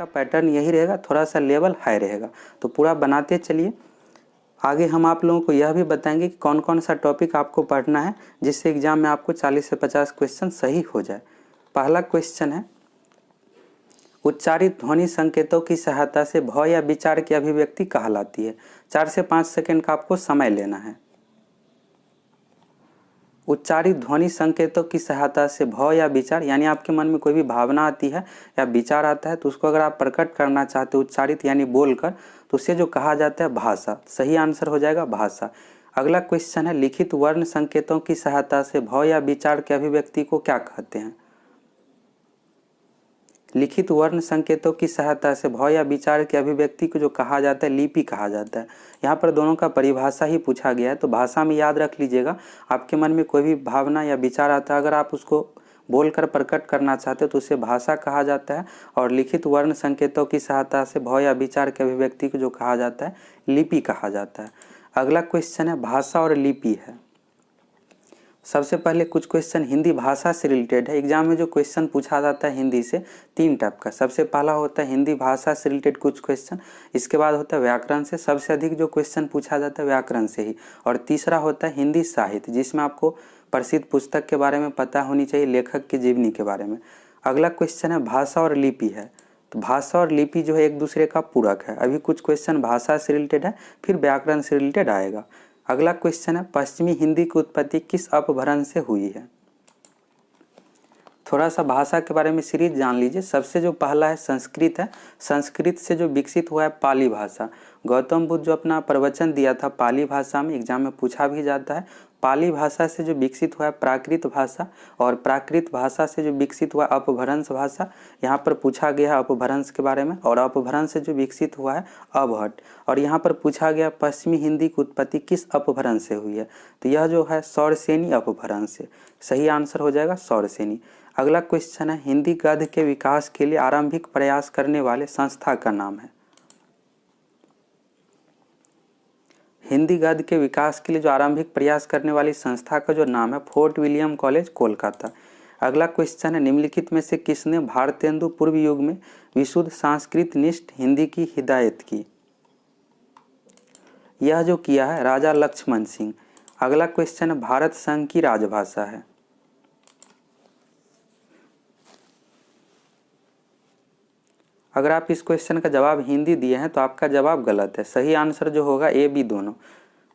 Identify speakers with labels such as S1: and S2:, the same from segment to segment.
S1: Pattern यही रहेगा, थोड़ा सा लेवल हाई रहेगा। तो पूरा बनाते चलिए। आगे हम आप लोगों को यह भी बताएंगे कि कौन कौन सा टॉपिक आपको पढ़ना है जिससे एग्जाम में आपको 40 से 50 क्वेश्चन सही हो जाए। पहला क्वेश्चन है, उच्चारित ध्वनि संकेतों की सहायता से भाव या विचार की अभिव्यक्ति कहलाती है। 4 से 5 सेकंड का आपको समय लेना है। उच्चारित ध्वनि संकेतों की सहायता से भाव या विचार, यानी आपके मन में कोई भी भावना आती है या विचार आता है तो उसको अगर आप प्रकट करना चाहते हो उच्चारित यानी बोलकर, तो उसे जो कहा जाता है भाषा। सही आंसर हो जाएगा भाषा। अगला क्वेश्चन है, लिखित वर्ण संकेतों की सहायता से भाव या विचार की अभिव्यक्ति को क्या कहते हैं। लिखित वर्ण संकेतों की सहायता से भाव या विचार की अभिव्यक्ति को जो कहा जाता है लिपि कहा जाता है। यहाँ पर दोनों का परिभाषा ही पूछा गया है, तो भाषा में याद रख लीजिएगा। आपके मन में कोई भी भावना या विचार आता है, अगर आप उसको बोलकर प्रकट करना चाहते हो तो उसे भाषा कहा जाता है, और लिखित वर्ण संकेतों की सहायता से भाव या विचार की अभिव्यक्ति को जो कहा जाता है लिपि कहा जाता है। अगला क्वेश्चन है, भाषा और लिपि है। सबसे पहले कुछ क्वेश्चन हिंदी भाषा से रिलेटेड है। एग्जाम में जो क्वेश्चन पूछा जाता है हिंदी से 3 टाइप का। सबसे पहला होता है हिंदी भाषा से रिलेटेड कुछ क्वेश्चन, इसके बाद होता है व्याकरण से, सबसे अधिक जो क्वेश्चन पूछा जाता है व्याकरण से ही, और तीसरा होता है हिंदी साहित्य, जिसमें आपको प्रसिद्ध पुस्तक के बारे में पता होनी चाहिए, लेखक की जीवनी के बारे में। अगला क्वेश्चन है भाषा और लिपि है। तो भाषा और लिपि जो है एक दूसरे का पूरक है। अभी कुछ क्वेश्चन भाषा से रिलेटेड है, फिर व्याकरण से रिलेटेड आएगा। अगला क्वेश्चन है, पश्चिमी हिंदी की उत्पत्ति किस अपभ्रंश से हुई है। थोड़ा सा भाषा के बारे में सीरीज जान लीजिए। सबसे जो पहला है संस्कृत है। संस्कृत से जो विकसित हुआ है पाली भाषा। गौतम बुद्ध जो अपना प्रवचन दिया था पाली भाषा में, एग्जाम में पूछा भी जाता है। पाली भाषा से जो विकसित हुआ है प्राकृत भाषा, और प्राकृत भाषा से जो विकसित हुआ अपभ्रंश भाषा। यहाँ पर पूछा गया है अपभ्रंश के बारे में, और अपभ्रंश से जो विकसित हुआ है अवहट। और यहाँ पर पूछा गया पश्चिमी हिंदी की उत्पत्ति किस अपभ्रंश से हुई है, तो यह जो है सौरसेनी अपभ्रंश से। सही आंसर हो जाएगा सौरसेनी। अगला क्वेश्चन है, हिंदी गद्य के विकास के लिए आरंभिक प्रयास करने वाले संस्था का नाम है। हिंदी गद्य के विकास के लिए जो आरंभिक प्रयास करने वाली संस्था का जो नाम है फोर्ट विलियम कॉलेज कोलकाता। अगला क्वेश्चन है, निम्नलिखित में से किसने भारतेंदु पूर्व युग में विशुद्ध संस्कृत निष्ठ हिंदी की हिदायत की। यह जो किया है राजा लक्ष्मण सिंह। अगला क्वेश्चन है, भारत संघ की राजभाषा है। अगर आप इस क्वेश्चन का जवाब हिंदी दिए हैं तो आपका जवाब गलत है। सही आंसर जो होगा ए बी दोनों।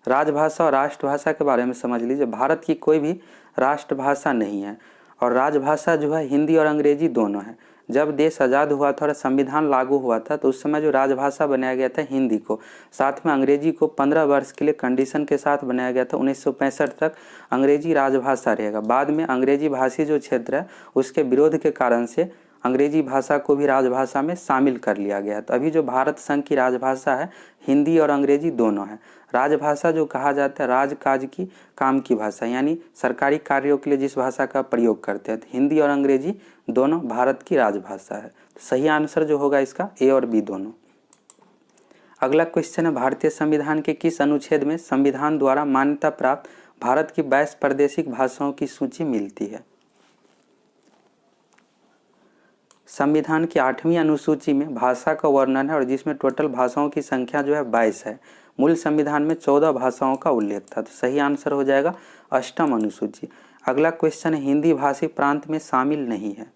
S1: राजभाषा और राष्ट्रभाषा के बारे में समझ लीजिए। भारत की कोई भी राष्ट्रभाषा नहीं है, और राजभाषा जो है हिंदी और अंग्रेजी दोनों है। जब देश आज़ाद हुआ था और संविधान लागू हुआ था तो उस समय जो राजभाषा बनाया गया था हिंदी को, साथ में अंग्रेजी को 15 वर्ष के लिए कंडीशन के साथ बनाया गया था। 1965 तक अंग्रेजी राजभाषा रहेगा। बाद में अंग्रेजी भाषी जो क्षेत्र है उसके विरोध के कारण से अंग्रेजी भाषा को भी राजभाषा में शामिल कर लिया गया। तो अभी जो भारत संघ की राजभाषा है हिंदी और अंग्रेजी दोनों है। राजभाषा जो कहा जाता है राजकाज की काम की भाषा, यानी सरकारी कार्यों के लिए जिस भाषा का प्रयोग करते हैं, तो हिंदी और अंग्रेजी दोनों भारत की राजभाषा है। तो सही आंसर जो होगा इसका ए और बी दोनों। अगला क्वेश्चन है, भारतीय संविधान के किस अनुच्छेद में संविधान द्वारा मान्यता प्राप्त भारत की 22 प्रादेशिक भाषाओं की सूची मिलती है। संविधान की 8वीं अनुसूची में भाषा का वर्णन है, और जिसमें टोटल भाषाओं की संख्या जो है 22 है। मूल संविधान में 14 भाषाओं का उल्लेख था। तो सही आंसर हो जाएगा 8वीं अनुसूची। अगला क्वेश्चन है, हिंदी भाषी प्रांत में शामिल नहीं है।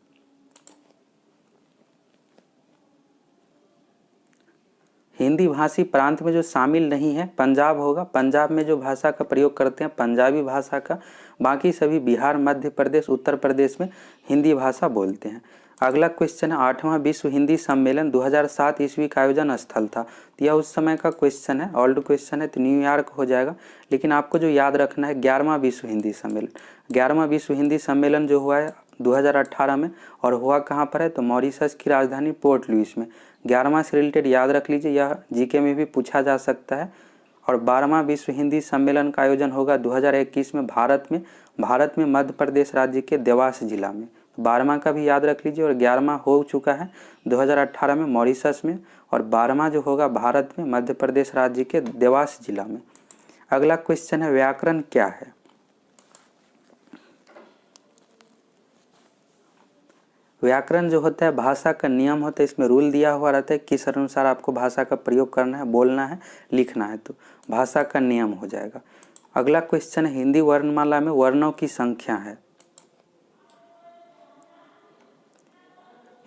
S1: हिंदी भाषी प्रांत में जो शामिल नहीं है पंजाब होगा। पंजाब में जो भाषा का प्रयोग करते हैं पंजाबी भाषा का। बाकी सभी बिहार, मध्य प्रदेश, उत्तर प्रदेश में हिंदी भाषा बोलते हैं। अगला क्वेश्चन है, 8वां विश्व हिंदी सम्मेलन 2007 ईस्वी का आयोजन स्थल था। तो यह उस समय का क्वेश्चन है, ओल्ड क्वेश्चन है, तो न्यूयॉर्क हो जाएगा। लेकिन आपको जो याद रखना है 11वां विश्व हिंदी सम्मेलन। 11वां विश्व हिंदी सम्मेलन जो हुआ है 2018 में, और हुआ कहाँ पर है, तो मॉरिशस की राजधानी पोर्ट लुइस में। 11वां से रिलेटेड याद रख लीजिए, यह जीके में भी पूछा जा सकता है। और 12वां विश्व हिंदी सम्मेलन का आयोजन होगा 2021 में भारत में मध्य प्रदेश राज्य के देवास जिला में। 12वां का भी याद रख लीजिए। और 11वां हो चुका है 2018 में मॉरिशस में, और 12वां जो होगा भारत में मध्य प्रदेश राज्य के देवास जिला में। अगला क्वेश्चन है, व्याकरण क्या है। व्याकरण जो होता है भाषा का नियम होता है, इसमें रूल दिया हुआ रहता है किस अनुसार आपको भाषा का प्रयोग करना है, बोलना है, लिखना है, तो भाषा का नियम हो जाएगा। अगला क्वेश्चन है हिंदी वर्णमाला में वर्णों की संख्या है।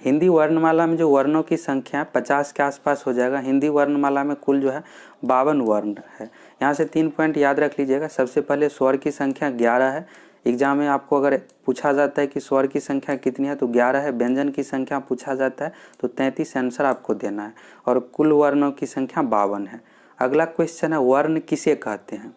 S1: हिंदी वर्णमाला में जो वर्णों की संख्या है 50 के आसपास हो जाएगा। हिंदी वर्णमाला में कुल जो है 52 वर्ण है। यहाँ से 3 पॉइंट याद रख लीजिएगा। सबसे पहले स्वर की संख्या 11 है। एग्जाम में आपको अगर पूछा जाता है कि स्वर की संख्या कितनी है तो 11 है। व्यंजन की संख्या पूछा जाता है तो 33 आंसर आपको देना है और कुल वर्णों की संख्या 52 है। अगला क्वेश्चन है वर्ण किसे कहते हैं।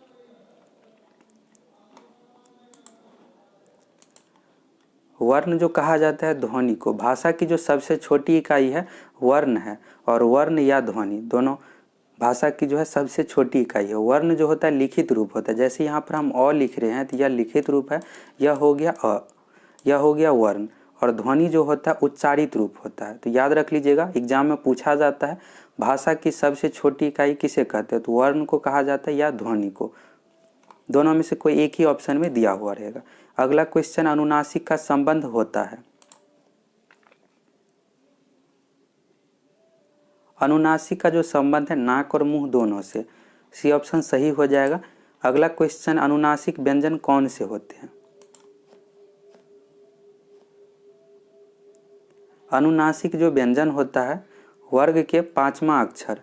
S1: वर्ण जो कहा जाता है ध्वनि को। भाषा की जो सबसे छोटी इकाई है वर्ण है, और वर्ण या ध्वनि दोनों भाषा की जो है सबसे छोटी इकाई है। वर्ण जो होता है लिखित रूप होता है। जैसे यहाँ पर हम अ लिख रहे हैं तो यह लिखित रूप है, यह हो गया अ, यह हो गया वर्ण। और ध्वनि जो होता है उच्चारित रूप होता है। तो याद रख लीजिएगा, एग्जाम में पूछा जाता है भाषा की सबसे छोटी इकाई किसे कहते हैं, तो वर्ण को कहा जाता है या ध्वनि को। दोनों में से कोई एक ही ऑप्शन में दिया हुआ रहेगा। अगला क्वेश्चन अनुनासिक का संबंध होता है। अनुनासिक का जो संबंध है नाक और मुंह दोनों से, सी ऑप्शन सही हो जाएगा। अगला क्वेश्चन अनुनासिक व्यंजन कौन से होते हैं। अनुनासिक जो व्यंजन होता है वर्ग के 5वां अक्षर,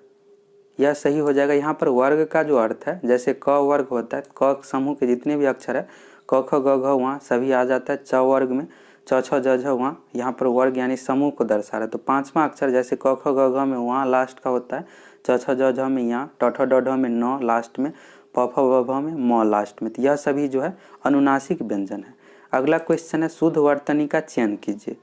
S1: यह सही हो जाएगा। यहाँ पर वर्ग का जो अर्थ है जैसे क वर्ग होता है, क समूह के जितने भी अक्षर है क ख ग घ वहाँ सभी आ जाता है। च वर्ग में च छ ज झ वहाँ, यहाँ पर वर्ग यानी समूह को दर्शा रहा है। तो 5वां अक्षर जैसे क ख ग घ में वहाँ लास्ट का होता है, च छ ज झ में यहाँ, ट ठ ड ढ में न लास्ट में, प फ ब भ में म लास्ट में। तो यह सभी जो है अनुनासिक व्यंजन है। अगला क्वेश्चन है शुद्ध वर्तनी का चयन कीजिए।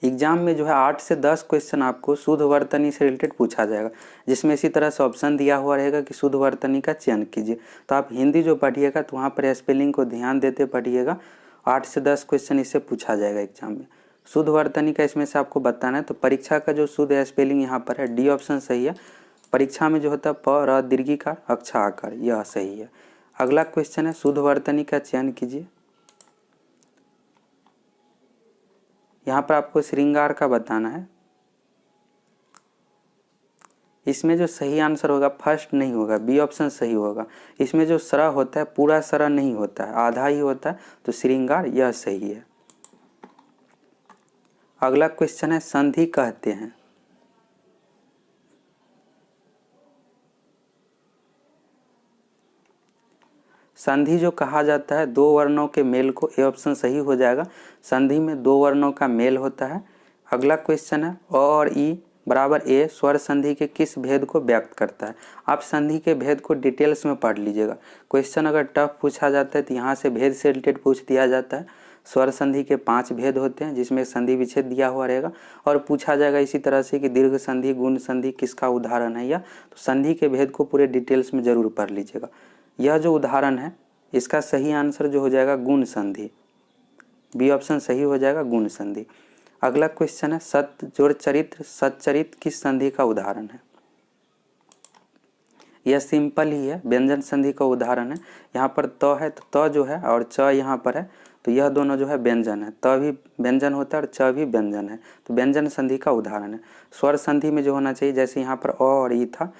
S1: एग्जाम में जो है 8 से 10 क्वेश्चन आपको शुद्ध वर्तनी से रिलेटेड पूछा जाएगा, जिसमें इसी तरह से ऑप्शन दिया हुआ रहेगा कि शुद्ध वर्तनी का चयन कीजिए। तो आप हिंदी जो पढ़िएगा तो वहाँ पर स्पेलिंग को ध्यान देते पढ़िएगा। 8 से 10 क्वेश्चन इससे पूछा जाएगा एग्जाम में। शुद्ध वर्तनी का इसमें से आपको बताना है। तो परीक्षा का जो शुद्ध स्पेलिंग यहाँ पर है डी ऑप्शन सही है। परीक्षा में जो होता है प र दीर्घिकार अक्षा आकार, यह सही है। अगला क्वेश्चन है शुद्ध वर्तनी का चयन कीजिए। यहाँ पर आपको श्रृंगार का बताना है। इसमें जो सही आंसर होगा फर्स्ट नहीं होगा, बी ऑप्शन सही होगा। इसमें जो सरा होता है पूरा सरा नहीं होता है, आधा ही होता है, तो श्रृंगार यह सही है। अगला क्वेश्चन है संधि कहते हैं। संधि जो कहा जाता है दो वर्णों के मेल को, ए ऑप्शन सही हो जाएगा। संधि में दो वर्णों का मेल होता है। अगला क्वेश्चन है अ और ई बराबर ए स्वर संधि के किस भेद को व्यक्त करता है। आप संधि के भेद को डिटेल्स में पढ़ लीजिएगा। क्वेश्चन अगर टफ पूछा जाता है तो यहाँ से भेद से रिलेटेड पूछ दिया जाता है। स्वर संधि के 5 भेद होते हैं जिसमें संधि विच्छेद दिया हुआ रहेगा, और पूछा जाएगा इसी तरह से कि दीर्घ संधि गुण संधि किसका उदाहरण है। या तो संधि के भेद को पूरे डिटेल्स में जरूर पढ़ लीजिएगा। यह जो उदाहरण है इसका सही आंसर जो हो जाएगा गुण संधि, बी ऑप्शन सही हो जाएगा गुण संधि। अगला क्वेश्चन है सत्य जोड़ चरित्र सच्चरित्र किस संधि का उदाहरण है। यह सिंपल ही है, व्यंजन संधि का उदाहरण है। यहाँ पर त है तो त जो है और च यहाँ पर है, तो यह दोनों जो है व्यंजन है। त भी व्यंजन होता है और च भी व्यंजन है, तो व्यंजन संधि का उदाहरण है। स्वर संधि में जो होना चाहिए जैसे यहाँ पर अ और ई था,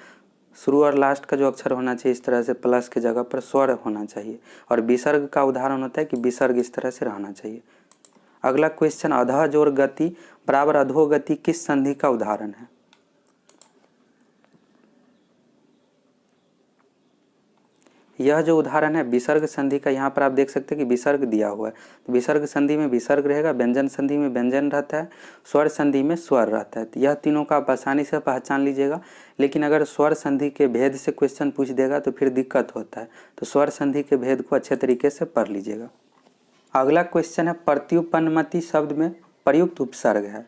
S1: शुरू और लास्ट का जो अक्षर होना चाहिए इस तरह से प्लस के जगह पर स्वर होना चाहिए। और विसर्ग का उदाहरण होता है कि विसर्ग इस तरह से रहना चाहिए। अगला क्वेश्चन अधः जोड़ गति बराबर अधोगति किस संधि का उदाहरण है। यह जो उदाहरण है विसर्ग संधि का, यहाँ पर आप देख सकते हैं कि विसर्ग दिया हुआ है। तो विसर्ग संधि में विसर्ग रहेगा, व्यंजन संधि में व्यंजन रहता है, स्वर संधि में स्वर रहता है। तो यह तीनों का आप आसानी से पहचान लीजिएगा। लेकिन अगर स्वर संधि के भेद से क्वेश्चन पूछ देगा तो फिर दिक्कत होता है, तो स्वर संधि के भेद को अच्छे तरीके से पढ़ लीजिएगा। अगला क्वेश्चन है प्रत्युपन्नमति शब्द में प्रयुक्त उपसर्ग है।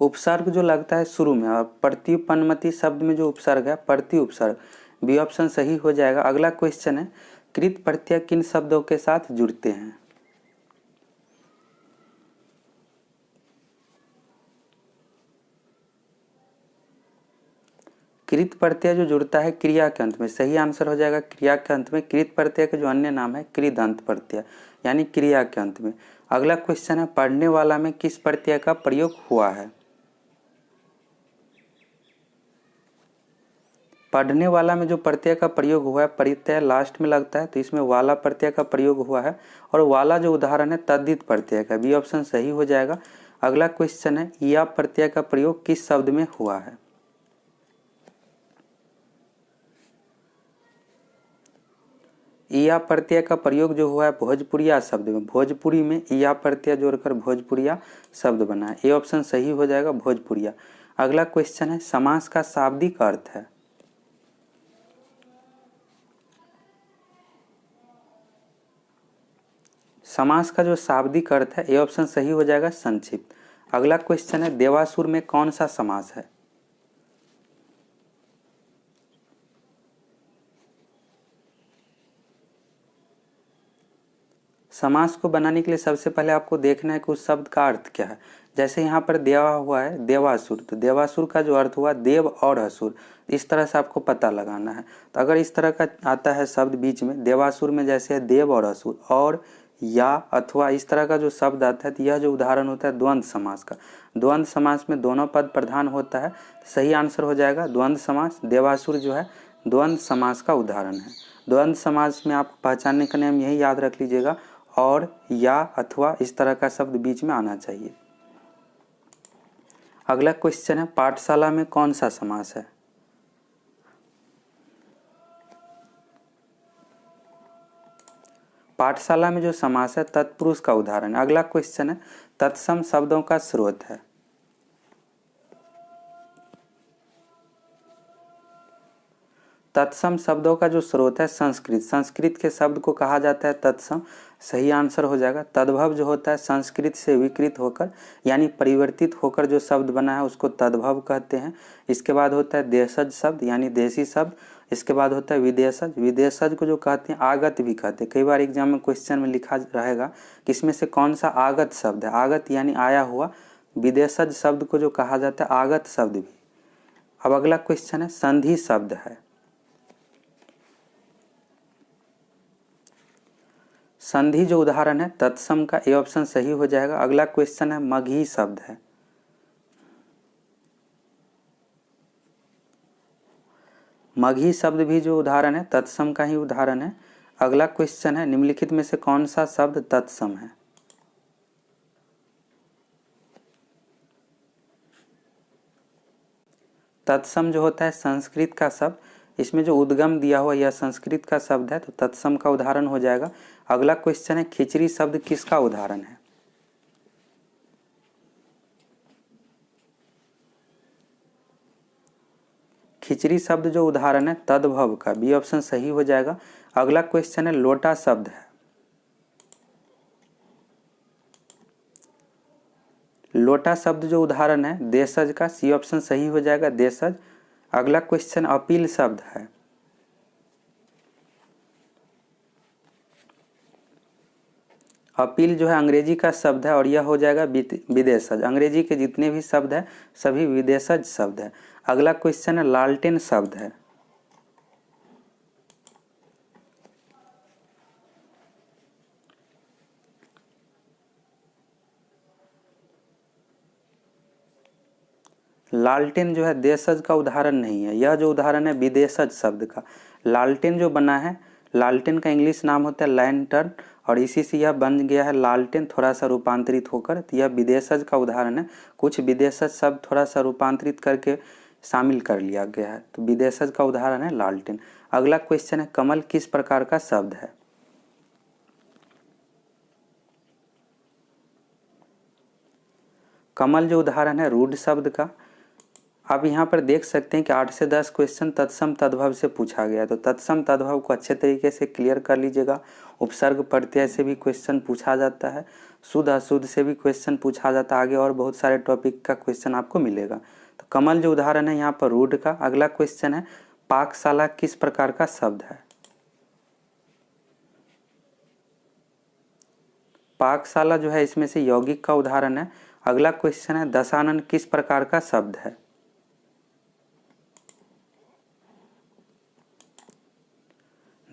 S1: उपसर्ग जो लगता है शुरू में, और प्रत्युपन्नमति शब्द में जो उपसर्ग है प्रति उपसर्ग, बी ऑप्शन सही हो जाएगा। अगला क्वेश्चन है कृत प्रत्यय किन शब्दों के साथ जुड़ते हैं। कृत प्रत्यय जो जुड़ता है क्रिया के अंत में, सही आंसर हो जाएगा क्रिया के अंत में। कृत प्रत्यय का जो अन्य नाम है कृदंत प्रत्यय, यानी क्रिया के अंत में। अगला क्वेश्चन है पढ़ने वाला में किस प्रत्यय का प्रयोग हुआ है। पढ़ने वाला में जो प्रत्यय का प्रयोग हुआ है, प्रत्यय लास्ट में लगता है, तो इसमें वाला प्रत्यय का प्रयोग हुआ है। और वाला जो उदाहरण है तद्धित प्रत्यय का, बी ऑप्शन सही हो जाएगा। अगला क्वेश्चन है या प्रत्यय का प्रयोग किस शब्द में हुआ है। या प्रत्यय का प्रयोग जो हुआ है भोजपुरिया शब्द में, भोजपुरी में या प्रत्यय जोड़कर भोजपुरिया शब्द बना है, ए ऑप्शन सही हो जाएगा भोजपुरिया। अगला क्वेश्चन है समास का शाब्दिक अर्थ है। समास का जो शाब्दिक अर्थ है, ए ऑप्शन सही हो जाएगा संक्षिप्त। अगला क्वेश्चन है देवासुर में कौन सा समास है। समास को बनाने के लिए सबसे पहले आपको देखना है कि उस शब्द का अर्थ क्या है। जैसे यहाँ पर देवा हुआ है देवासुर, तो देवासुर का जो अर्थ हुआ देव और असुर, इस तरह से आपको पता लगाना है। तो अगर इस तरह का आता है शब्द बीच में, देवासुर में जैसे है देव और असुर और या अथवा इस तरह का जो शब्द आता है, तो यह जो उदाहरण होता है द्वंद्व समास का। द्वंद्व समास में दोनों पद प्रधान होता है, सही आंसर हो जाएगा द्वंद्व समास। देवासुर जो है द्वंद्व समास का उदाहरण है। द्वंद्व समास में आप पहचानने का नियम यही याद रख लीजिएगा, और या अथवा इस तरह का शब्द बीच में आना चाहिए। अगला क्वेश्चन है पाठशाला में कौन सा समास है। पाठशाला में जो समास है तत्पुरुष का उदाहरण है। अगला क्वेश्चन है तत्सम शब्दों का स्रोत है। तत्सम शब्दों का जो स्रोत है संस्कृत, संस्कृत के शब्द को कहा जाता है तत्सम, सही आंसर हो जाएगा। तद्भव जो होता है संस्कृत से विकृत होकर यानी परिवर्तित होकर जो शब्द बना है उसको तद्भव कहते हैं। इसके बाद होता है देशज शब्द यानी देशी शब्द। इसके बाद होता है विदेशज, विदेशज को जो कहते हैं आगत भी कहते हैं। कई बार एग्जाम में क्वेश्चन में लिखा रहेगा कि इसमें से कौन सा आगत शब्द है। आगत यानी आया हुआ, विदेशज शब्द को जो कहा जाता है आगत शब्द भी। अब अगला क्वेश्चन है संधि शब्द है। संधि जो उदाहरण है तत्सम का, ए ऑप्शन सही हो जाएगा। अगला क्वेश्चन है मगही शब्द है। मगही शब्द भी जो उदाहरण है तत्सम का ही उदाहरण है। अगला क्वेश्चन है निम्नलिखित में से कौन सा शब्द तत्सम है। तत्सम जो होता है संस्कृत का शब्द, इसमें जो उद्गम दिया हुआ यह संस्कृत का शब्द है, तो तत्सम का उदाहरण हो जाएगा। अगला क्वेश्चन है खिचड़ी शब्द किसका उदाहरण है। खिचड़ी शब्द जो उदाहरण है तद्भव का, बी ऑप्शन सही हो जाएगा। अगला क्वेश्चन है लोटा शब्द है। लोटा शब्द जो उदाहरण है देशज का, सी ऑप्शन सही हो जाएगा देशज। अगला क्वेश्चन अपील शब्द है। अपील जो है अंग्रेजी का शब्द है और यह हो जाएगा विदेशज। अंग्रेजी के जितने भी शब्द हैं सभी विदेशज शब्द है। अगला क्वेश्चन है लालटेन शब्द है। लालटेन जो है देशज का उदाहरण नहीं है, यह जो उदाहरण है विदेशज शब्द का। लालटेन जो बना है, लालटेन का इंग्लिश नाम होता है लैंटर्न, और इसी से यह बन गया है लालटेन थोड़ा सा रूपांतरित होकर, तो यह विदेशज का उदाहरण है। कुछ विदेशज शब्द थोड़ा सा रूपांतरित करके शामिल कर लिया गया है, तो विदेशज का उदाहरण है लालटेन। अगला क्वेश्चन है कमल किस प्रकार का शब्द है। कमल जो उदाहरण है रूढ़ शब्द का। आप यहाँ पर देख सकते हैं कि 8 से 10 क्वेश्चन तत्सम तद्भव से पूछा गया, तो तत्सम तद्भव को अच्छे तरीके से क्लियर कर लीजिएगा। उपसर्ग प्रत्यय से भी क्वेश्चन पूछा जाता है, शुद्ध अशुद्ध से भी क्वेश्चन पूछा जाता है, आगे और बहुत सारे टॉपिक का क्वेश्चन आपको मिलेगा। तो कमल जो उदाहरण है यहाँ पर रूढ़ का। अगला क्वेश्चन है पाकशाला किस प्रकार का शब्द है। पाकशाला जो है इसमें से यौगिक का उदाहरण है। अगला क्वेश्चन है दशानन किस प्रकार का शब्द है।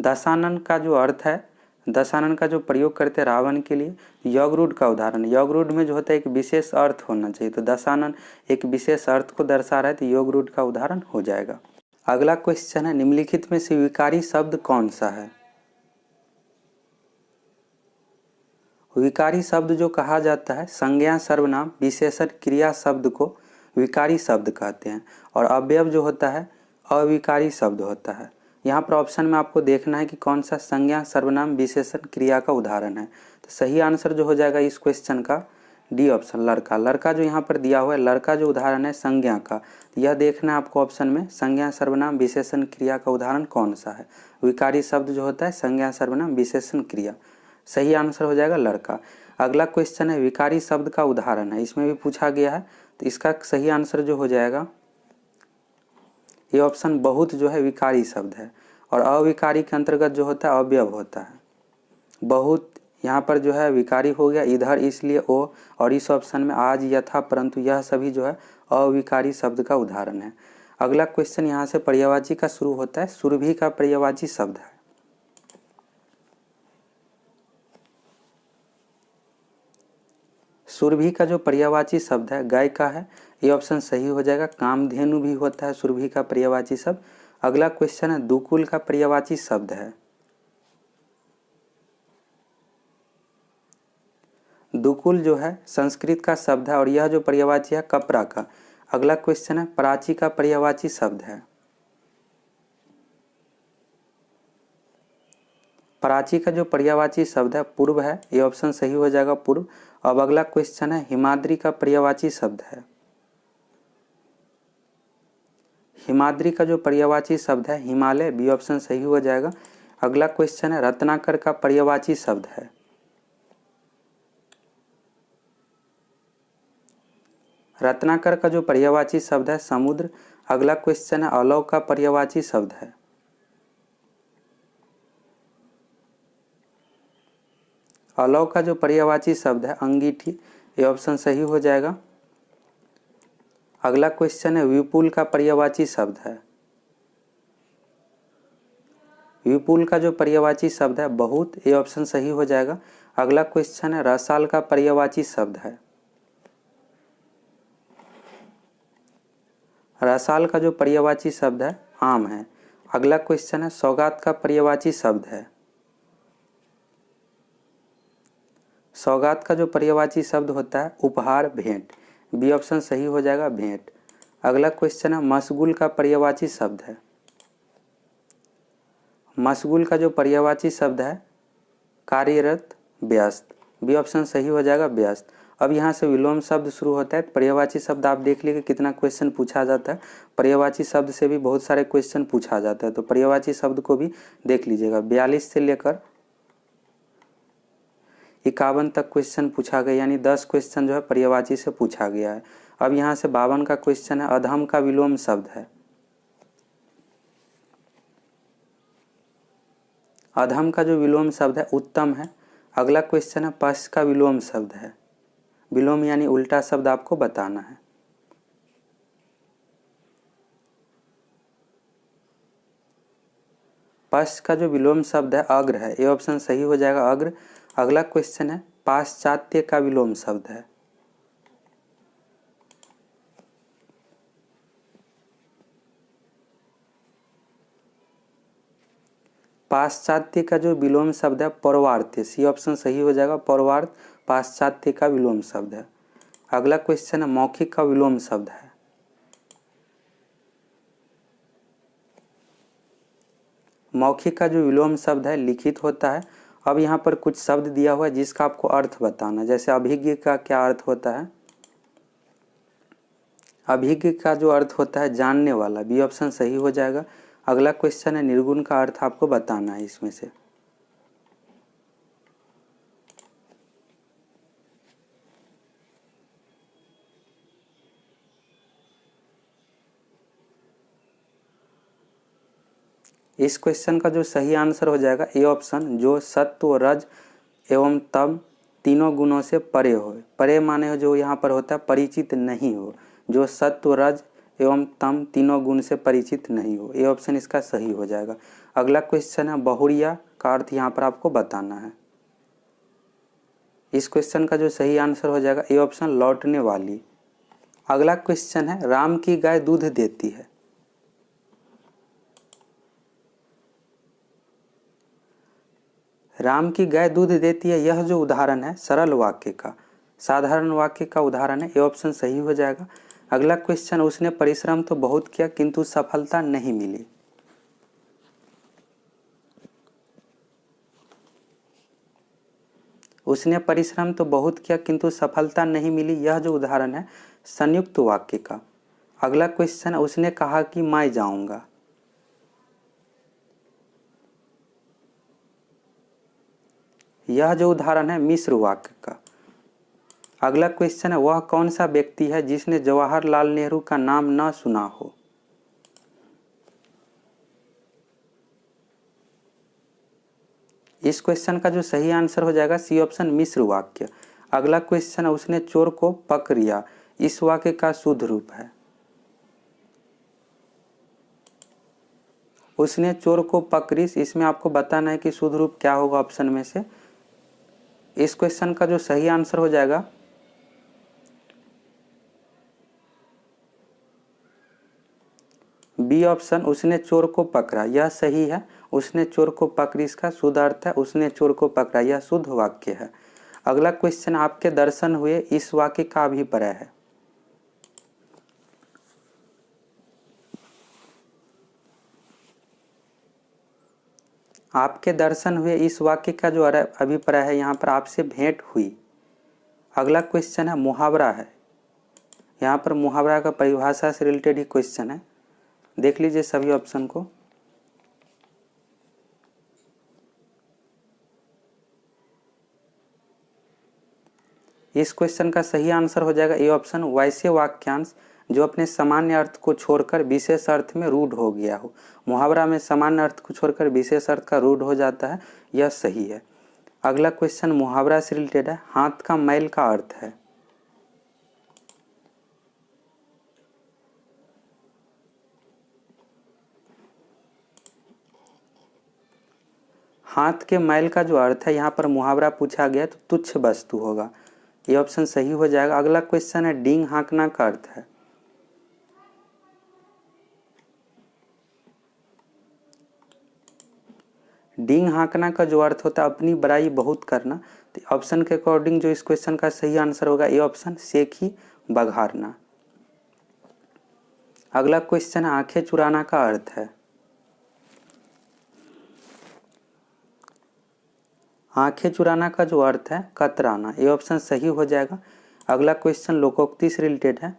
S1: दशानन का जो अर्थ है, दशानन का जो प्रयोग करते हैं रावण के लिए, यगरूढ़ का उदाहरण। यगरूढ़ में जो होता है एक विशेष अर्थ होना चाहिए, तो दशानन एक विशेष अर्थ को दर्शा रहा है, तो यगरूढ़ का उदाहरण हो जाएगा। अगला क्वेश्चन है, निम्नलिखित में से विकारी शब्द कौन सा है? विकारी शब्द जो कहा जाता है, संज्ञा, सर्वनाम, विशेषण, क्रिया शब्द को विकारी शब्द कहते हैं, और अवयव जो होता है अविकारी शब्द होता है। यहाँ पर ऑप्शन में आपको देखना है कि कौन सा संज्ञा, सर्वनाम, विशेषण, क्रिया का उदाहरण है। तो सही आंसर जो हो जाएगा इस क्वेश्चन का डी ऑप्शन, लड़का। लड़का जो यहाँ पर दिया हुआ है, लड़का जो उदाहरण है संज्ञा का, यह देखना है आपको ऑप्शन में, संज्ञा, सर्वनाम, विशेषण, क्रिया का उदाहरण कौन सा है। विकारी शब्द जो होता है संज्ञा, सर्वनाम, विशेषण, क्रिया। सही आंसर हो जाएगा लड़का। अगला क्वेश्चन है, विकारी शब्द का उदाहरण है, इसमें भी पूछा गया है, तो इसका सही आंसर जो हो जाएगा ये ऑप्शन बहुत जो है विकारी शब्द है, और अविकारी के अंतर्गत जो होता है अवयव होता है। बहुत यहाँ पर जो है विकारी हो गया, इधर इसलिए ओ, और इस ऑप्शन में आज, यथा, परंतु, यह सभी जो है अविकारी शब्द का उदाहरण है। अगला क्वेश्चन यहाँ से पर्यायवाची का शुरू होता है। सुरभि का पर्यायवाची शब्द है। सुरभि का जो पर्यायवाची शब्द है गाय का है, ये ऑप्शन सही हो जाएगा। कामधेनु भी होता है सुरभि का पर्यायवाची शब्द। अगला क्वेश्चन है, दुकुल का पर्यायवाची शब्द है। दुकुल जो है संस्कृत का शब्द है, और यह जो पर्यायवाची है कपड़ा का। अगला क्वेश्चन है, प्राची का पर्यायवाची शब्द है। प्राची का जो पर्यायवाची शब्द है पूर्व है, ये ऑप्शन सही हो जाएगा पूर्व। अब अगला क्वेश्चन है, हिमाद्री का पर्यायवाची शब्द है। हिमाद्री का जो पर्यायवाची शब्द है हिमालय, बी ऑप्शन सही हो जाएगा। अगला क्वेश्चन है, रत्नाकर का पर्यायवाची शब्द है। रत्नाकर का जो पर्यायवाची शब्द है समुद्र। अगला क्वेश्चन है, अलौ का पर्यायवाची शब्द है। अलौ का जो पर्यायवाची शब्द है अंगीठी, ये ऑप्शन सही हो जाएगा। अगला क्वेश्चन है, विपुल का पर्यायवाची शब्द है। विपुल का जो पर्यायवाची शब्द है बहुत, ये ऑप्शन सही हो जाएगा। अगला क्वेश्चन है, रसाल का पर्यायवाची शब्द है। रसाल का जो पर्यायवाची शब्द है आम है। अगला क्वेश्चन है, सौगात का पर्यायवाची शब्द है। सौगात का जो पर्यायवाची शब्द होता है उपहार, भेंट, बी ऑप्शन सही हो जाएगा भेंट। अगला क्वेश्चन है, मशगूल का पर्यायवाची शब्द है। मशगूल का जो पर्यायवाची शब्द है कार्यरत, व्यस्त, बी ऑप्शन सही हो जाएगा व्यस्त। अब यहाँ से विलोम शब्द शुरू होता है। पर्यायवाची शब्द आप देख लीजिए कितना क्वेश्चन पूछा जाता है। पर्यायवाची शब्द से भी बहुत सारे क्वेश्चन पूछा जाता है, तो पर्यायवाची शब्द को भी देख लीजिएगा। 42 से लेकर 51 तक क्वेश्चन पूछा गया, यानी 10 क्वेश्चन जो है पर्यायवाची से पूछा गया है। अब यहाँ से 52 का क्वेश्चन है, अधम का विलोम शब्द है। अधम का जो विलोम शब्द है उत्तम है। अगला क्वेश्चन है, पश का विलोम शब्द है। विलोम यानी उल्टा शब्द आपको बताना है। पश का जो विलोम शब्द है अग्र है, ये ऑप्शन सही हो जाएगा अग्र। अगला क्वेश्चन है, पाश्चात्य का विलोम शब्द है। पाश्चात्य का जो विलोम शब्द है पौर्वात्य, सी ऑप्शन सही हो जाएगा पौर्वार्त पाश्चात्य का विलोम शब्द है। अगला क्वेश्चन है, मौखिक का विलोम शब्द है। मौखिक का जो विलोम शब्द है लिखित होता है। अब यहाँ पर कुछ शब्द दिया हुआ है जिसका आपको अर्थ बताना, जैसे अभिज्ञ का क्या अर्थ होता है। अभिज्ञ का जो अर्थ होता है जानने वाला, बी ऑप्शन सही हो जाएगा। अगला क्वेश्चन है, निर्गुण का अर्थ आपको बताना है इसमें से। इस क्वेश्चन का जो सही आंसर हो जाएगा ए ऑप्शन, जो सत्व, रज एवं तम तीनों गुणों से परे हो। परे माने जो यहाँ पर होता है परिचित नहीं हो। जो सत्व, रज एवं तम तीनों गुण से परिचित नहीं हो। ये ऑप्शन इसका सही हो जाएगा। अगला क्वेश्चन है बहुरिया का अर्थ यहाँ पर आपको बताना है। इस क्वेश्चन का जो सही आंसर हो जाएगा ए ऑप्शन लौटने वाली। अगला क्वेश्चन है राम की गाय दूध देती है। राम की गाय दूध देती है, यह जो उदाहरण है सरल वाक्य का, साधारण वाक्य का उदाहरण है। ये ऑप्शन सही हो जाएगा। अगला क्वेश्चन उसने परिश्रम तो बहुत किया किंतु सफलता नहीं मिली। उसने परिश्रम तो बहुत किया किंतु सफलता नहीं मिली, यह जो उदाहरण है संयुक्त वाक्य का। अगला क्वेश्चन उसने कहा कि मैं जाऊंगा। यह जो उदाहरण है मिश्र वाक्य का। अगला क्वेश्चन है वह कौन सा व्यक्ति है जिसने जवाहरलाल नेहरू का नाम न सुना हो। इस क्वेश्चन का जो सही आंसर हो जाएगा सी ऑप्शन मिश्र वाक्य। अगला क्वेश्चन है उसने चोर को पकड़िया, इस वाक्य का शुद्ध रूप है। उसने चोर को पकड़ी, इसमें आपको बताना है कि शुद्ध रूप क्या होगा ऑप्शन में से। इस क्वेश्चन का जो सही आंसर हो जाएगा बी ऑप्शन उसने चोर को पकड़ा, यह सही है। उसने चोर को पकड़ी इसका शुद्ध अर्थ है उसने चोर को पकड़ा, यह शुद्ध वाक्य है। अगला क्वेश्चन आपके दर्शन हुए, इस वाक्य का अभिप्राय है। आपके दर्शन हुए, इस वाक्य का जो अभिप्राय है यहाँ पर आपसे भेंट हुई। अगला क्वेश्चन है मुहावरा है। यहाँ पर मुहावरा का परिभाषा से रिलेटेड ही क्वेश्चन है, देख लीजिए सभी ऑप्शन को। इस क्वेश्चन का सही आंसर हो जाएगा ए ऑप्शन वैसे वाक्यांश जो अपने सामान्य अर्थ को छोड़कर विशेष अर्थ में रूढ़ हो गया हो। मुहावरा में सामान्य अर्थ को छोड़कर विशेष अर्थ का रूढ़ हो जाता है, यह सही है। अगला क्वेश्चन मुहावरा से रिलेटेड है। हाथ का मैल का अर्थ है। हाथ के मैल का जो अर्थ है यहाँ पर मुहावरा पूछा गया तो तुच्छ वस्तु होगा, ये ऑप्शन सही हो जाएगा। अगला क्वेश्चन है डींग हाँकना का अर्थ है। डींग हाँकना का जो अर्थ होता है अपनी बड़ाई बहुत करना, तो ऑप्शन के अकॉर्डिंग जो इस क्वेश्चन का सही आंसर होगा ये ऑप्शन सेखी बघारना। अगला क्वेश्चन है आंखें चुराना का अर्थ है। आंखें चुराना का जो अर्थ है कतराना, ये ऑप्शन सही हो जाएगा। अगला क्वेश्चन लोकोक्ति से रिलेटेड है।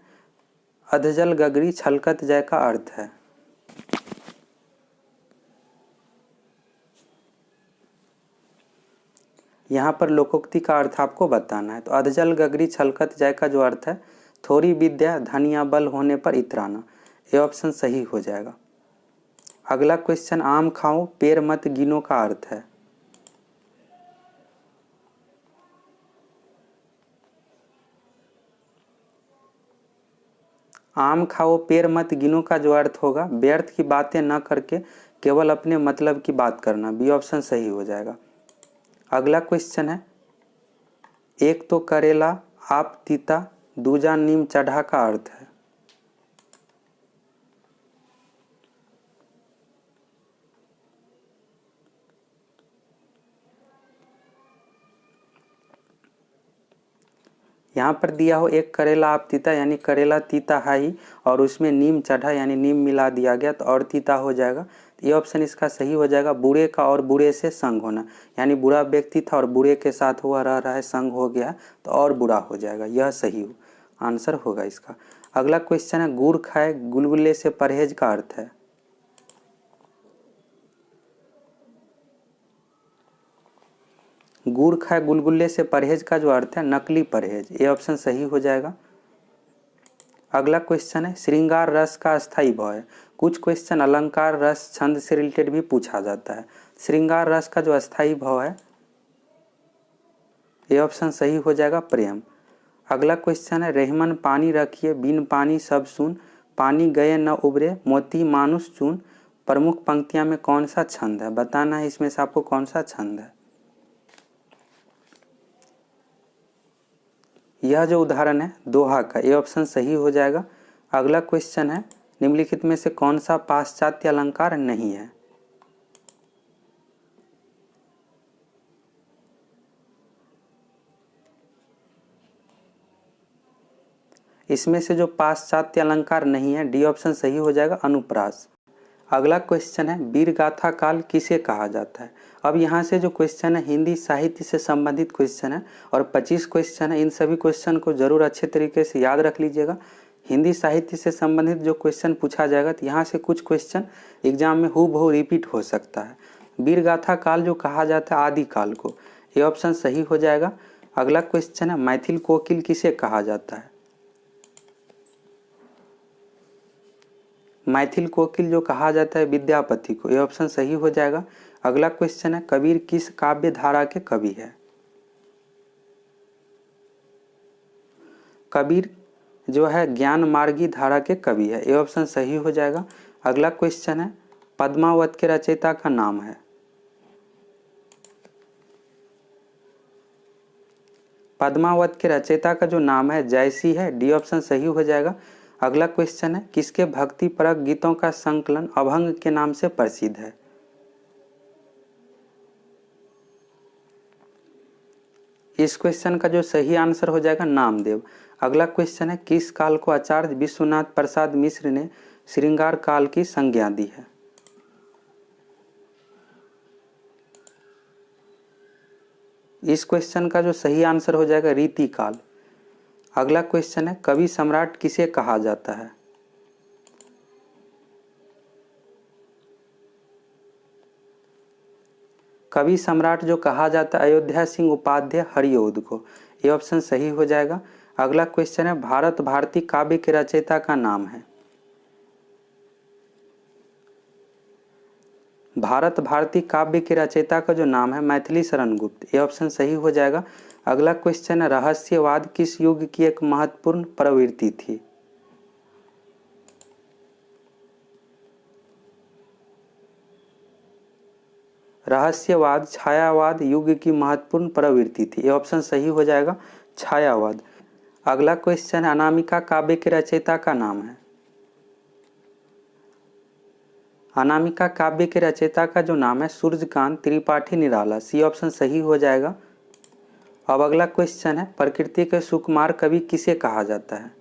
S1: अधजल गगरी छलकत जय का अर्थ है। यहाँ पर लोकोक्ति का अर्थ आपको बताना है, तो अधजल गगरी छलकत जय का जो अर्थ है थोड़ी विद्या धन या बल होने पर इतराना, ये ऑप्शन सही हो जाएगा। अगला क्वेश्चन आम खाओ पेड़ मत गिनो का अर्थ है। आम खाओ पेड़ मत गिनो का जो अर्थ होगा व्यर्थ की बातें न करके केवल अपने मतलब की बात करना, बी ऑप्शन सही हो जाएगा। अगला क्वेश्चन है एक तो करेला आप तीता दूजा नीम चढ़ा का अर्थ है। यहाँ पर दिया हो एक करेला आप तीता यानी करेला तीता है ही और उसमें नीम चढ़ा यानी नीम मिला दिया गया तो और तीता हो जाएगा, ये ऑप्शन इसका सही हो जाएगा। बुरे का और बुरे से संग होना यानी बुरा व्यक्ति था और बुरे के साथ हुआ रह रहा है संग हो गया तो और बुरा हो जाएगा, यह सही आंसर होगा इसका। अगला क्वेश्चन है गुड़ खाए गुलगुले से परहेज का अर्थ है। गुड़ खाए गुलगुले से परहेज का जो अर्थ है नकली परहेज, ये ऑप्शन सही हो जाएगा। अगला क्वेश्चन है श्रृंगार रस का अस्थायी भाव है। कुछ क्वेश्चन अलंकार रस छंद से रिलेटेड भी पूछा जाता है। श्रृंगार रस का जो अस्थायी भाव है ये ऑप्शन सही हो जाएगा प्रेम। अगला क्वेश्चन है रेहमन पानी रखिए बिन पानी सब सुन पानी गए न उबरे, मोती मानुष चून, प्रमुख पंक्तियां में कौन सा छंद है? बताना है इसमें से आपको कौन सा छंद है। यह जो उदाहरण है दोहा का, ये ऑप्शन सही हो जाएगा। अगला क्वेश्चन है, निम्नलिखित में से कौन सा पाश्चात्य अलंकार नहीं है? इसमें से जो पाश्चात्य अलंकार नहीं है, डी ऑप्शन सही हो जाएगा, अनुप्रास। अगला क्वेश्चन है, वीर गाथा काल किसे कहा जाता है? अब यहाँ से जो क्वेश्चन है हिंदी साहित्य से संबंधित क्वेश्चन है और 25 क्वेश्चन है। इन सभी क्वेश्चन को जरूर अच्छे तरीके से याद रख लीजिएगा। हिंदी साहित्य से संबंधित जो क्वेश्चन पूछा जाएगा तो यहाँ से कुछ क्वेश्चन एग्जाम में हूबहू रिपीट हो सकता है। वीर गाथा काल जो कहा जाता है आदि काल को, ये ऑप्शन सही हो जाएगा। अगला क्वेश्चन है, मैथिल कोकिल किसे कहा जाता है? मैथिल कोकिल जो कहा जाता है विद्यापति को, यह ऑप्शन सही हो जाएगा। अगला क्वेश्चन है, कबीर किस काव्य धारा के कवि है? कबीर जो है ज्ञान मार्गी धारा के कवि है, यह ऑप्शन सही हो जाएगा। अगला क्वेश्चन है, पद्मावत के रचयिता का नाम है? पद्मावत के रचयिता का जो नाम है जयसी है, डी ऑप्शन सही हो जाएगा। अगला क्वेश्चन है, किसके भक्ति परक गीतों का संकलन अभंग के नाम से प्रसिद्ध है? इस क्वेश्चन का जो सही आंसर हो जाएगा नामदेव। अगला क्वेश्चन है, किस काल को आचार्य विश्वनाथ प्रसाद मिश्र ने श्रृंगार काल की संज्ञा दी है? इस क्वेश्चन का जो सही आंसर हो जाएगा रीति काल। अगला क्वेश्चन है, कवि सम्राट किसे कहा जाता है? कवि सम्राट जो कहा जाता है अयोध्या सिंह उपाध्याय हरिऔध को, ये ऑप्शन सही हो जाएगा। अगला क्वेश्चन है, भारत भारती काव्य के रचयिता का नाम है? भारत भारती काव्य के रचयिता का जो नाम है मैथिली शरण गुप्त, ये ऑप्शन सही हो जाएगा। अगला क्वेश्चन है, रहस्यवाद किस युग की एक महत्वपूर्ण प्रवृत्ति थी? रहस्यवाद छायावाद युग की महत्वपूर्ण प्रवृत्ति थी, ये ऑप्शन सही हो जाएगा, छायावाद। अगला क्वेश्चन है, अनामिका काव्य के रचयिता का नाम है? अनामिका काव्य के रचयिता का जो नाम है सूर्यकांत त्रिपाठी निराला, सी ऑप्शन सही हो जाएगा। अब अगला क्वेश्चन है, प्रकृति के सुकुमार कवि किसे कहा जाता है?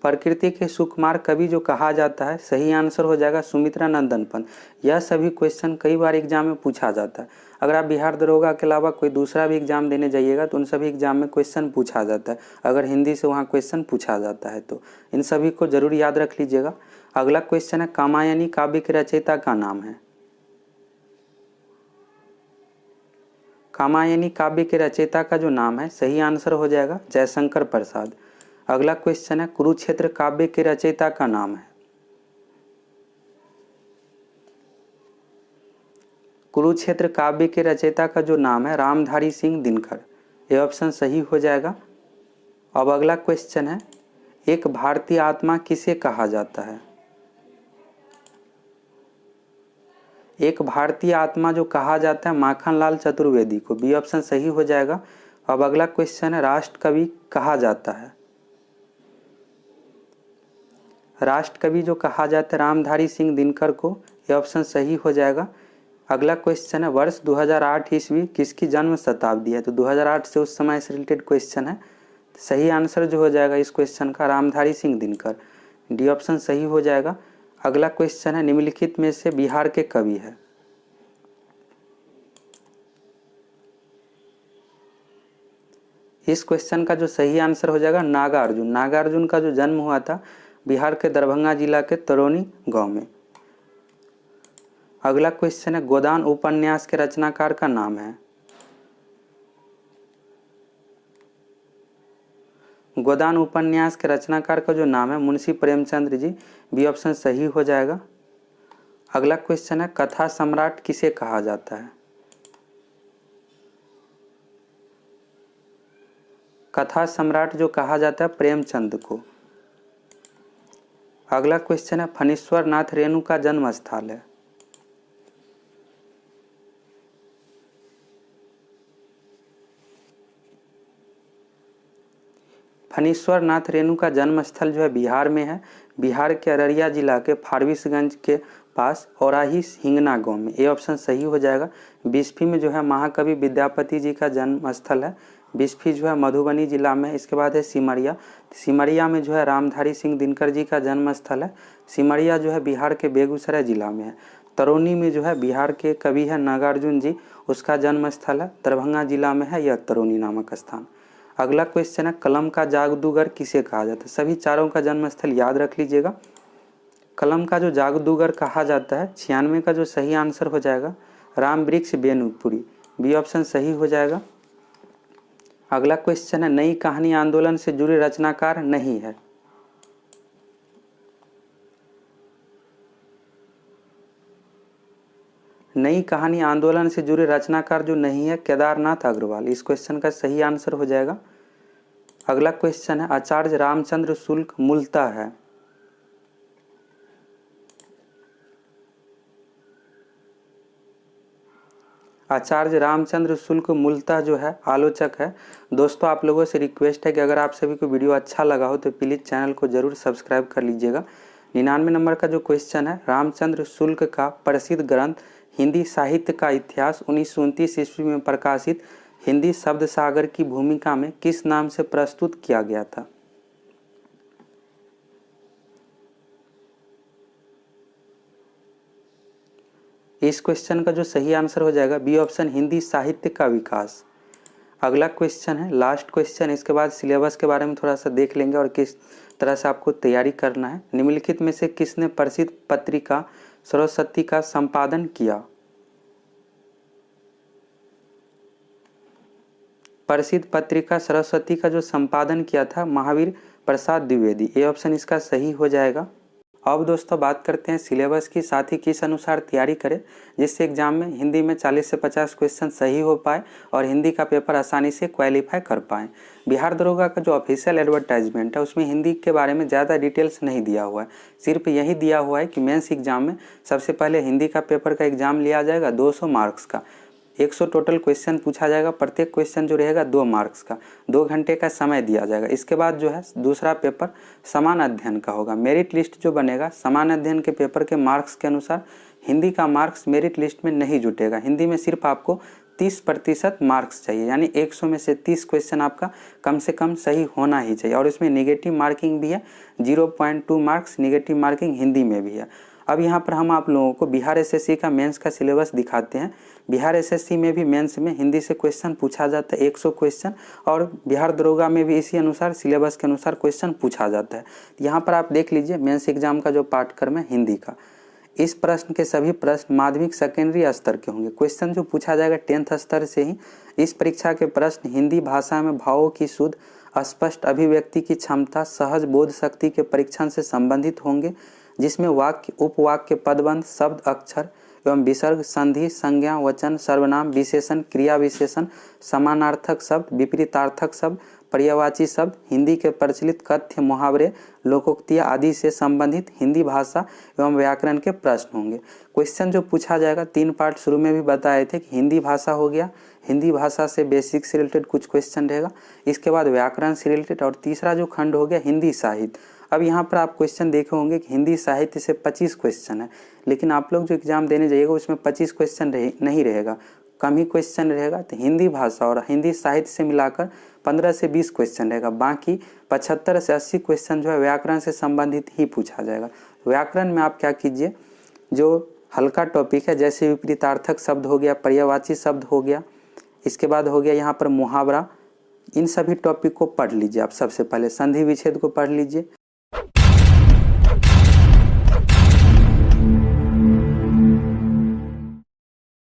S1: प्रकृति के सुकुमार कवि जो कहा जाता है, सही आंसर हो जाएगा सुमित्रा नंदन पंत। यह सभी क्वेश्चन कई बार एग्जाम में पूछा जाता है। अगर आप बिहार दरोगा के अलावा कोई दूसरा भी एग्जाम देने जाइएगा तो उन सभी एग्जाम में क्वेश्चन पूछा जाता है। अगर हिंदी से वहाँ क्वेश्चन पूछा जाता है तो इन सभी को जरूर याद रख लीजिएगा। अगला क्वेश्चन है, कामायनी काव्य के रचयिता का नाम है? कामायनी काव्य के रचयिता का जो नाम है, सही आंसर हो जाएगा जयशंकर प्रसाद। अगला क्वेश्चन है, कुरुक्षेत्र काव्य के रचयिता का नाम है? कुरुक्षेत्र काव्य के रचयिता का जो नाम है रामधारी सिंह दिनकर, यह ऑप्शन सही हो जाएगा। अब अगला क्वेश्चन है, एक भारतीय आत्मा किसे कहा जाता है? एक भारतीय आत्मा जो कहा जाता है माखनलाल चतुर्वेदी को, बी ऑप्शन सही हो जाएगा। अब अगला क्वेश्चन है, राष्ट्र कवि कहा जाता है? राष्ट्र कवि जो कहा जाता है रामधारी सिंह दिनकर को, यह ऑप्शन सही हो जाएगा। अगला क्वेश्चन है, वर्ष 2008 ईस्वी किसकी जन्म शताब्दी है? तो 2008 से उस समय से रिलेटेड क्वेश्चन है। सही आंसर जो हो जाएगा इस क्वेश्चन का रामधारी सिंह दिनकर, डी ऑप्शन सही हो जाएगा। अगला क्वेश्चन है, निम्नलिखित में से बिहार के कवि है? इस क्वेश्चन का जो सही आंसर हो जाएगा नागार्जुन। नागार्जुन का जो जन्म हुआ था बिहार के दरभंगा जिला के तरोनी गांव में। अगला क्वेश्चन है, गोदान उपन्यास के रचनाकार का नाम है? गोदान उपन्यास के रचनाकार का जो नाम है मुंशी प्रेमचंद्र जी, बी ऑप्शन सही हो जाएगा। अगला क्वेश्चन है, कथा सम्राट किसे कहा जाता है? कथा सम्राट जो कहा जाता है प्रेमचंद को। अगला क्वेश्चन है फणीश्वर नाथ रेणु का जन्म स्थल है। फणीश्वर नाथ रेणु का जन्म स्थल जो है बिहार में है। बिहार के अररिया जिला के फारबिसगंज के पास औराही हिंगना गांव में। ये ऑप्शन सही हो जाएगा। बिस्फी में जो है महाकवि विद्यापति जी का जन्म स्थल है। बिस्फी जो है मधुबनी जिला में। इसके बाद है सिमरिया। सिमरिया में जो है रामधारी सिंह दिनकर जी का जन्म स्थल है। सिमरिया जो है बिहार के बेगूसराय जिला में है। तरोनी में जो है बिहार के कवि है नागार्जुन जी, उसका जन्म स्थल है। दरभंगा जिला में है यह तरोनी नामक स्थान। अगला क्वेश्चन है कलम का जादूगर किसे कहा जाता है। सभी चारों का जन्म स्थल याद रख लीजिएगा। कलम का जो जादूगर कहा जाता है 96 का जो सही आंसर हो जाएगा राम वृक्ष बेनुपुरी, बी ऑप्शन सही हो जाएगा। अगला क्वेश्चन है नई कहानी आंदोलन से जुड़े रचनाकार नहीं है। नई कहानी आंदोलन से जुड़े रचनाकार जो नहीं है केदारनाथ अग्रवाल, इस क्वेश्चन का सही आंसर हो जाएगा। अगला क्वेश्चन है आचार्य रामचंद्र शुक्ल मूलतः है। आचार्य रामचंद्र शुक्ल मूलतः जो है आलोचक है। दोस्तों आप लोगों से रिक्वेस्ट है कि अगर आप सभी को वीडियो अच्छा लगा हो तो प्लीज़ चैनल को जरूर सब्सक्राइब कर लीजिएगा। 99 नंबर का जो क्वेश्चन है रामचंद्र शुक्ल का प्रसिद्ध ग्रंथ हिंदी साहित्य का इतिहास 1929 ईस्वी में प्रकाशित हिंदी शब्द सागर की भूमिका में किस नाम से प्रस्तुत किया गया था। इस क्वेश्चन का जो सही आंसर हो जाएगा बी ऑप्शन हिंदी साहित्य का विकास। अगला क्वेश्चन है लास्ट क्वेश्चन। इसके बाद सिलेबस के बारे में थोड़ा सा देख लेंगे और किस तरह से आपको तैयारी करना है। निम्नलिखित में से किसने प्रसिद्ध पत्रिका सरस्वती का संपादन किया। प्रसिद्ध पत्रिका सरस्वती का जो संपादन किया था महावीर प्रसाद द्विवेदी, ये ऑप्शन इसका सही हो जाएगा। अब दोस्तों बात करते हैं सिलेबस की, साथ ही किस अनुसार तैयारी करें जिससे एग्जाम में हिंदी में 40 से 50 क्वेश्चन सही हो पाए और हिंदी का पेपर आसानी से क्वालिफाई कर पाएँ। बिहार दरोगा का जो ऑफिशियल एडवर्टाइजमेंट है उसमें हिंदी के बारे में ज़्यादा डिटेल्स नहीं दिया हुआ है। सिर्फ यही दिया हुआ है कि मेंस एग्जाम में सबसे पहले हिंदी का पेपर का एग्जाम लिया जाएगा 200 मार्क्स का। 100 टोटल क्वेश्चन पूछा जाएगा। प्रत्येक क्वेश्चन जो रहेगा 2 मार्क्स का। 2 घंटे का समय दिया जाएगा। इसके बाद जो है दूसरा पेपर समान अध्ययन का होगा। मेरिट लिस्ट जो बनेगा समान अध्ययन के पेपर के मार्क्स के अनुसार हिंदी का मार्क्स मेरिट लिस्ट में नहीं जुटेगा। हिंदी में सिर्फ आपको 30% मार्क्स चाहिए, यानी 100 में से 30 क्वेश्चन आपका कम से कम सही होना ही चाहिए। और इसमें निगेटिव मार्किंग भी है, 0.2 मार्क्स निगेटिव मार्किंग हिंदी में भी है। अब यहाँ पर हम आप लोगों को बिहार एसएससी का मेंस का सिलेबस दिखाते हैं। बिहार एसएससी में भी मेंस में हिंदी से क्वेश्चन पूछा जाता है 100 क्वेश्चन, और बिहार दरोगा में भी इसी अनुसार सिलेबस के अनुसार क्वेश्चन पूछा जाता है। यहाँ पर आप देख लीजिए मेंस एग्जाम का जो पाठ्यक्रम है हिंदी का, इस प्रश्न के सभी प्रश्न माध्यमिक सेकेंडरी स्तर के होंगे। क्वेश्चन जो पूछा जाएगा 10th स्तर से ही। इस परीक्षा के प्रश्न हिंदी भाषा में भावों की शुद्ध स्पष्ट अभिव्यक्ति की क्षमता, सहज बोध शक्ति के परीक्षण से संबंधित होंगे, जिसमें वाक्य, उपवाक्य, पदबंध, शब्द, अक्षर एवं विसर्ग, संधि, संज्ञा, वचन, सर्वनाम, विशेषण, क्रिया विशेषण, समानार्थक शब्द, विपरीतार्थक शब्द, पर्यायवाची शब्द, हिंदी के प्रचलित कथ्य, मुहावरे, लोकोक्तियाँ आदि से संबंधित हिंदी भाषा एवं व्याकरण के प्रश्न होंगे। क्वेश्चन जो पूछा जाएगा 3 पार्ट शुरू में भी बताए थे कि हिंदी भाषा हो गया, हिंदी भाषा से बेसिक से रिलेटेड कुछ क्वेश्चन रहेगा, इसके बाद व्याकरण से रिलेटेड, और तीसरा जो खंड हो गया हिंदी साहित्य। अब यहाँ पर आप क्वेश्चन देखे होंगे कि हिंदी साहित्य से 25 क्वेश्चन है, लेकिन आप लोग जो एग्जाम देने जाइएगा उसमें 25 क्वेश्चन नहीं रहेगा, कम ही क्वेश्चन रहेगा। तो हिंदी भाषा और हिंदी साहित्य से मिलाकर 15 से 20 क्वेश्चन रहेगा। बाकी 75 से 80 क्वेश्चन जो है व्याकरण से संबंधित ही पूछा जाएगा। व्याकरण में आप क्या कीजिए, जो हल्का टॉपिक है जैसे विपरीतार्थक शब्द हो गया, पर्यायवाची शब्द हो गया, इसके बाद हो गया यहाँ पर मुहावरा, इन सभी टॉपिक को पढ़ लीजिए आप। सबसे पहले संधि विच्छेद को पढ़ लीजिए,